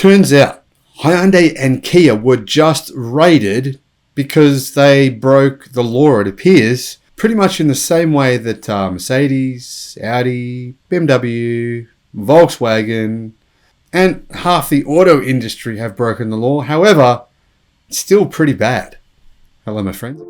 Turns out Hyundai and Kia were just raided because they broke the law, it appears, pretty much in the same way that Mercedes, Audi, BMW, Volkswagen, and half the auto industry have broken the law. However, it's still pretty bad. Hello, my friends.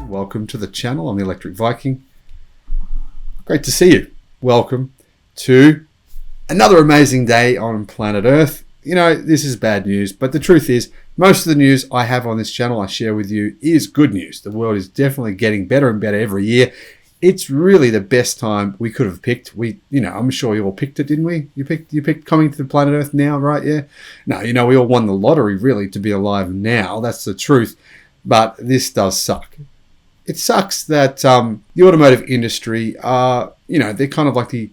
Welcome to the channel. I'm the Electric Viking. Great to see you. Welcome to another amazing day on planet Earth. You know, this is bad news, but the truth is, most of the news I have on this channel I share with you is good news. The world is definitely getting better and better every year. It's really the best time we could have picked. I'm sure you all picked it, didn't we? You picked coming to the planet Earth now, right? Yeah. No, we all won the lottery really to be alive now. That's the truth. But this does suck. It sucks that the automotive industry are, they're kind of like the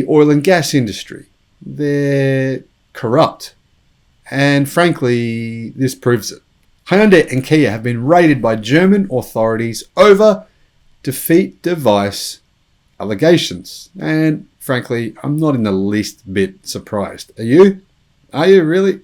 oil and gas industry. They're corrupt. And frankly, this proves it. Hyundai and Kia have been raided by German authorities over defeat device allegations. And frankly, I'm not in the least bit surprised. Are you? Are you really?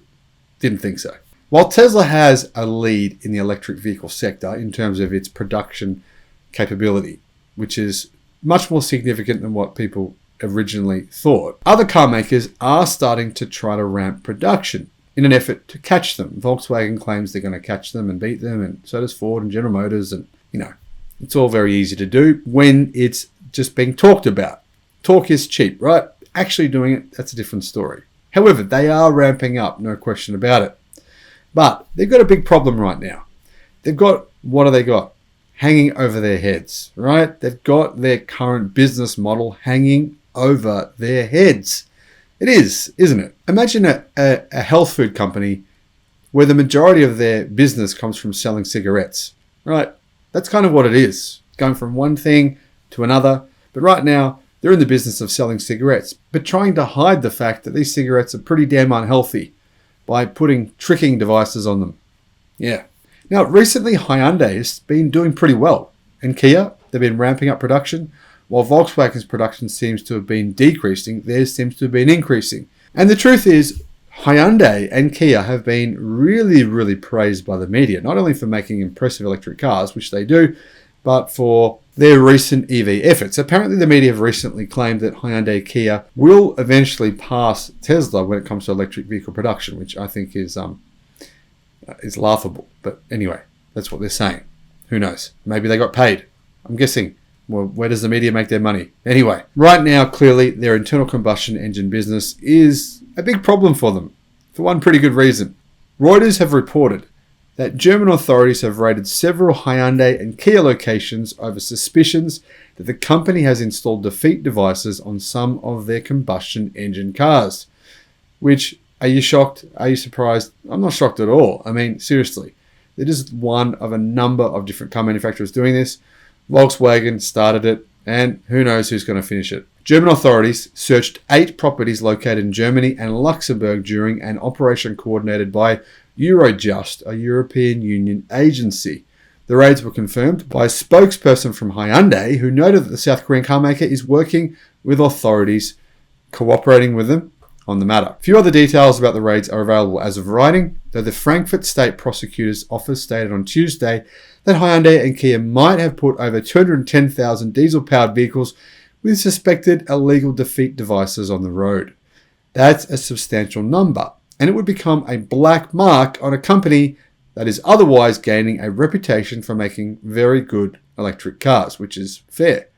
Didn't think so. While Tesla has a lead in the electric vehicle sector in terms of its production capability, which is much more significant than what people originally thought, other car makers are starting to try to ramp production in an effort to catch them. Volkswagen claims they're going to catch them and beat them, and so does Ford and General Motors, and it's all very easy to do when it's just being talked about. Talk is cheap, right? Actually doing it, that's a different story. However, they are ramping up, no question about it. But they've got a big problem right now. What do they got? Hanging over their heads, right? They've got their current business model hanging over their heads. It is, isn't it? Imagine a health food company where the majority of their business comes from selling cigarettes, right? That's kind of what it is, going from one thing to another. But right now, they're in the business of selling cigarettes, but trying to hide the fact that these cigarettes are pretty damn unhealthy by putting tricking devices on them. Yeah. Now, recently, Hyundai has been doing pretty well. And Kia, they've been ramping up production. While Volkswagen's production seems to have been decreasing, theirs seems to have been increasing. And the truth is, Hyundai and Kia have been really, really praised by the media, not only for making impressive electric cars, which they do, but for their recent EV efforts. Apparently, the media have recently claimed that Hyundai Kia will eventually pass Tesla when it comes to electric vehicle production, which I think is laughable. But anyway, that's what they're saying. Who knows? Maybe they got paid. I'm guessing. Well, where does the media make their money? Anyway, right now, clearly, their internal combustion engine business is a big problem for them, for one pretty good reason. Reuters have reported that German authorities have raided several Hyundai and Kia locations over suspicions that the company has installed defeat devices on some of their combustion engine cars. Which, are you shocked? Are you surprised? I'm not shocked at all. I mean, seriously, they're just one of a number of different car manufacturers doing this. Volkswagen started it, and who knows who's going to finish it. German authorities searched 8 properties located in Germany and Luxembourg during an operation coordinated by Eurojust, a European Union agency. The raids were confirmed by a spokesperson from Hyundai who noted that the South Korean carmaker is working with authorities, cooperating with them on the matter. A few other details about the raids are available as of writing, though the Frankfurt State Prosecutor's Office stated on Tuesday that Hyundai and Kia might have put over 210,000 diesel-powered vehicles with suspected illegal defeat devices on the road. That's a substantial number, and it would become a black mark on a company that is otherwise gaining a reputation for making very good electric cars, which is fair,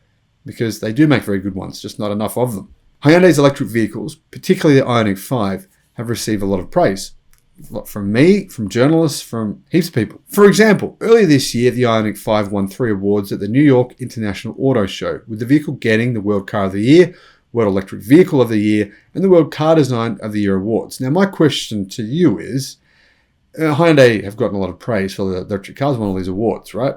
because they do make very good ones, just not enough of them. Hyundai's electric vehicles, particularly the Ioniq 5, have received a lot of praise. From me, from journalists, from heaps of people. For example, earlier this year, the Ioniq 5 won 3 awards at the New York International Auto Show, with the vehicle getting the World Car of the Year, World Electric Vehicle of the Year, and the World Car Design of the Year awards. Now, my question to you is, Hyundai have gotten a lot of praise for the electric cars won all these awards, right?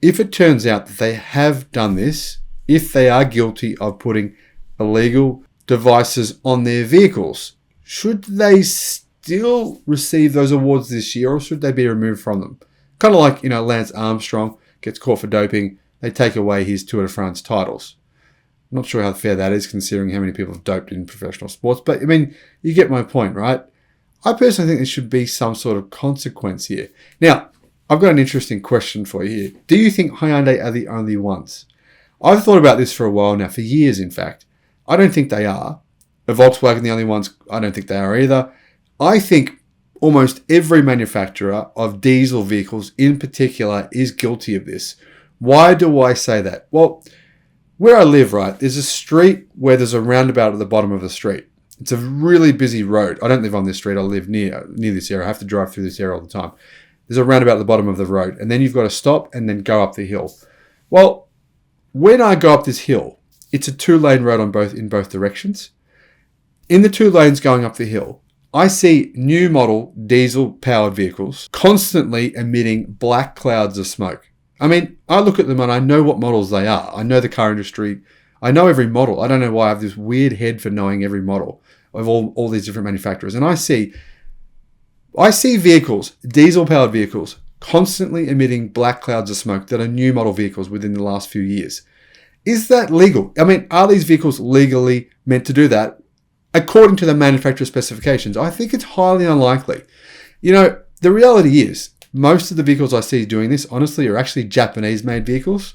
If it turns out that they have done this, if they are guilty of putting illegal devices on their vehicles, should they still still receive those awards this year, or should they be removed from them? Kind of like, Lance Armstrong gets caught for doping. They take away his Tour de France titles. I'm not sure how fair that is considering how many people have doped in professional sports. But, you get my point, right? I personally think there should be some sort of consequence here. Now, I've got an interesting question for you here. Do you think Hyundai are the only ones? I've thought about this for a while now, for years in fact. I don't think they are. Are Volkswagen the only ones? I don't think they are either. I think almost every manufacturer of diesel vehicles in particular is guilty of this. Why do I say that? Well, where I live, right, there's a street where there's a roundabout at the bottom of the street. It's a really busy road. I don't live on this street. I live near this area. I have to drive through this area all the time. There's a roundabout at the bottom of the road, and then you've got to stop and then go up the hill. Well, when I go up this hill, it's a 2-lane road in both directions. In the 2 lanes going up the hill, I see new model diesel-powered vehicles constantly emitting black clouds of smoke. I look at them and I know what models they are. I know the car industry. I know every model. I don't know why I have this weird head for knowing every model of all these different manufacturers. And I see vehicles, diesel-powered vehicles, constantly emitting black clouds of smoke that are new model vehicles within the last few years. Is that legal? Are these vehicles legally meant to do that? According to the manufacturer specifications, I think it's highly unlikely. The reality is, most of the vehicles I see doing this, honestly, are actually Japanese-made vehicles.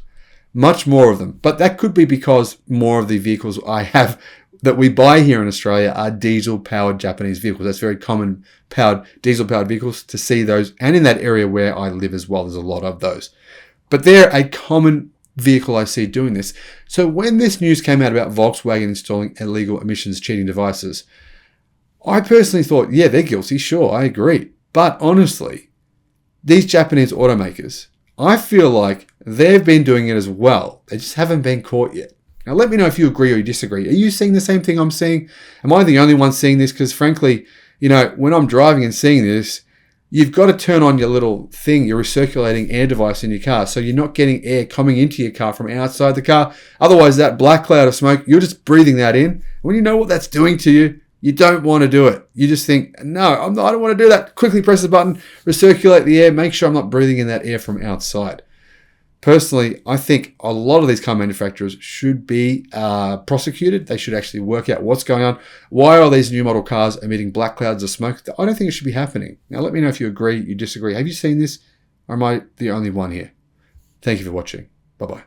Much more of them. But that could be because more of the vehicles I have that we buy here in Australia are diesel-powered Japanese vehicles. That's very common, diesel-powered vehicles, to see those. And in that area where I live as well, there's a lot of those. But they're a common vehicle I see doing this. So when this news came out about Volkswagen installing illegal emissions cheating devices, I personally thought, yeah, they're guilty. Sure, I agree. But honestly, these Japanese automakers, I feel like they've been doing it as well. They just haven't been caught yet. Now, let me know if you agree or you disagree. Are you seeing the same thing I'm seeing? Am I the only one seeing this? Because frankly, when I'm driving and seeing this, you've got to turn on your little thing, your recirculating air device in your car, so you're not getting air coming into your car from outside the car. Otherwise, that black cloud of smoke, you're just breathing that in. When you know what that's doing to you, you don't want to do it. You just think, no, I don't want to do that. Quickly press the button, recirculate the air, make sure I'm not breathing in that air from outside. Personally, I think a lot of these car manufacturers should be prosecuted. They should actually work out what's going on. Why are these new model cars emitting black clouds of smoke? I don't think it should be happening. Now, let me know if you agree, you disagree. Have you seen this? Or am I the only one here? Thank you for watching. Bye-bye.